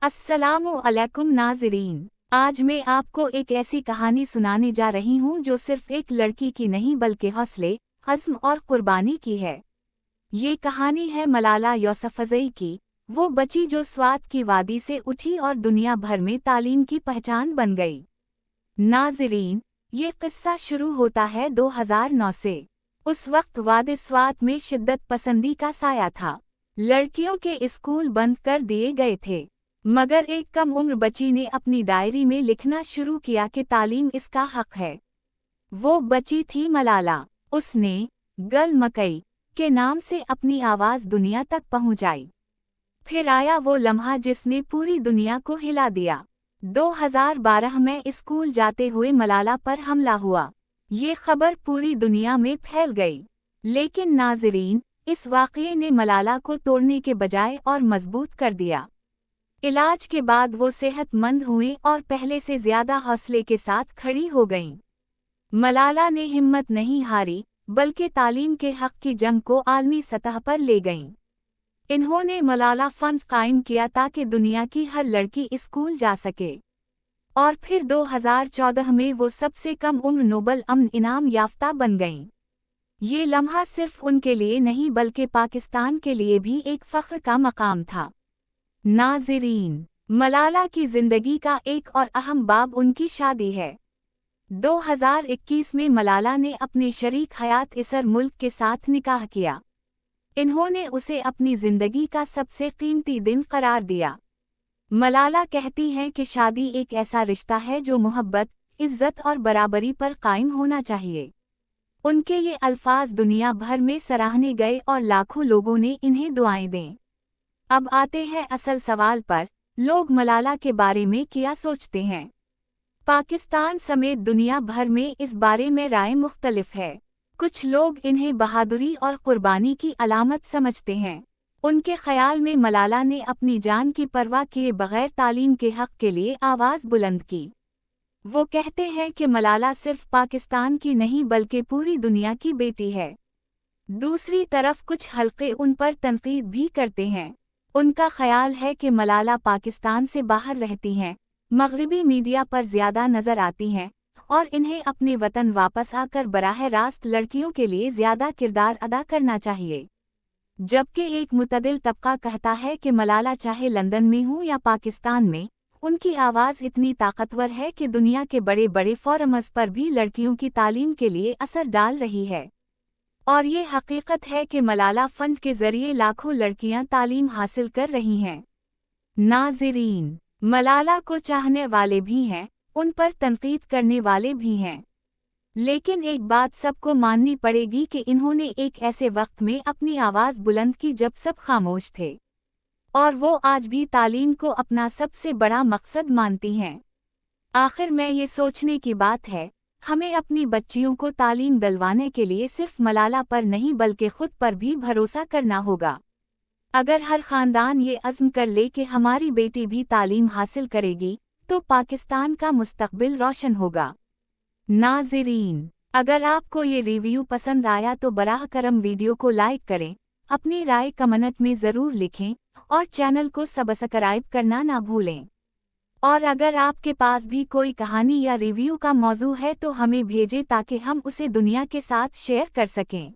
अस्सलामु अलैकुम नाज़रीन। आज मैं आपको एक ऐसी कहानी सुनाने जा रही हूँ जो सिर्फ एक लड़की की नहीं बल्कि हौसले, अज़्म और कुर्बानी की है। ये कहानी है मलाला यूसुफ़ज़ई की, वो बच्ची जो स्वात की वादी से उठी और दुनिया भर में तालीम की पहचान बन गई। नाज़रीन, ये किस्सा शुरू होता है 2009 से। उस वक्त वादी स्वात में शिद्दत पसंदी का साया था। लड़कियों के स्कूल बंद कर दिए गए थे, मगर एक कम उम्र बच्ची ने अपनी डायरी में लिखना शुरू किया कि तालीम इसका हक है। वो बच्ची थी मलाला। उसने गल मकई के नाम से अपनी आवाज़ दुनिया तक पहुंचाई। फिर आया वो लम्हा जिसने पूरी दुनिया को हिला दिया। 2012 में स्कूल जाते हुए मलाला पर हमला हुआ। ये खबर पूरी दुनिया में फैल गई। लेकिन नाज़रीन, इस वाक़ये ने मलाला को तोड़ने के बजाय और मजबूत कर दिया। इलाज के बाद वो सेहतमंद हुई और पहले से ज़्यादा हौसले के साथ खड़ी हो गईं। मलाला ने हिम्मत नहीं हारी, बल्कि तालीम के हक़ की जंग को आलमी सतह पर ले गईं। इन्होंने मलाला फंड कायम किया ताकि दुनिया की हर लड़की स्कूल जा सके। और फिर 2014 में वो सबसे कम उम्र नोबल अमन इनाम याफ्ता बन गईं। ये लम्हा सिर्फ उनके लिए नहीं बल्कि पाकिस्तान के लिए भी एक फ़ख्र का मकाम था। नाज़रीन, मलाला की ज़िंदगी का एक और अहम बाब उनकी शादी है। 2021 में मलाला ने अपने शरीक हयात इसर मुल्क के साथ निकाह किया। इन्होंने उसे अपनी ज़िंदगी का सबसे कीमती दिन करार दिया। मलाला कहती हैं कि शादी एक ऐसा रिश्ता है जो मोहब्बत, इज़्ज़त और बराबरी पर कायम होना चाहिए। उनके ये अल्फाज दुनिया भर में सराहने गए और लाखों लोगों ने इन्हें दुआएं दें। अब आते हैं असल सवाल पर, लोग मलाला के बारे में क्या सोचते हैं? पाकिस्तान समेत दुनिया भर में इस बारे में राय मुख्तलिफ है। कुछ लोग इन्हें बहादुरी और कुर्बानी की अलामत समझते हैं। उनके ख्याल में मलाला ने अपनी जान की परवाह किए बगैर तालीम के हक़ के लिए आवाज़ बुलंद की। वो कहते हैं कि मलाला सिर्फ पाकिस्तान की नहीं बल्कि पूरी दुनिया की बेटी है। दूसरी तरफ कुछ हल्के उन पर तनकीद भी करते हैं। उनका ख्याल है कि मलाला पाकिस्तान से बाहर रहती हैं, मगरिबी मीडिया पर ज़्यादा नज़र आती हैं और इन्हें अपने वतन वापस आकर बराह रास्त लड़कियों के लिए ज़्यादा किरदार अदा करना चाहिए। जबकि एक मुतदिल तबका कहता है कि मलाला चाहे लंदन में हो या पाकिस्तान में, उनकी आवाज़ इतनी ताकतवर है कि दुनिया के बड़े बड़े फोरम्स पर भी लड़कियों की तालीम के लिए असर डाल रही है। और ये हकीकत है कि मलाला फंड के ज़रिए लाखों लड़कियां तालीम हासिल कर रही हैं। नाज़रीन, मलाला को चाहने वाले भी हैं, उन पर तनकीद करने वाले भी हैं। लेकिन एक बात सबको माननी पड़ेगी कि इन्होंने एक ऐसे वक्त में अपनी आवाज़ बुलंद की जब सब खामोश थे। और वो आज भी तालीम को अपना सबसे बड़ा मकसद मानती हैं। आखिर में ये सोचने की बात है, हमें अपनी बच्चियों को तालीम दिलवाने के लिए सिर्फ मलाला पर नहीं बल्कि खुद पर भी भरोसा करना होगा। अगर हर ख़ानदान ये अज़्म कर ले कि हमारी बेटी भी तालीम हासिल करेगी, तो पाकिस्तान का मुस्तक़बिल रोशन होगा। नाज़रीन, अगर आपको ये रिव्यू पसंद आया तो बराह करम वीडियो को लाइक करें, अपनी राय कमेंट में ज़रूर लिखें और चैनल को सब्सक्राइब करना ना भूलें। और अगर आपके पास भी कोई कहानी या रिव्यू का मौजू है तो हमें भेजें ताकि हम उसे दुनिया के साथ शेयर कर सकें।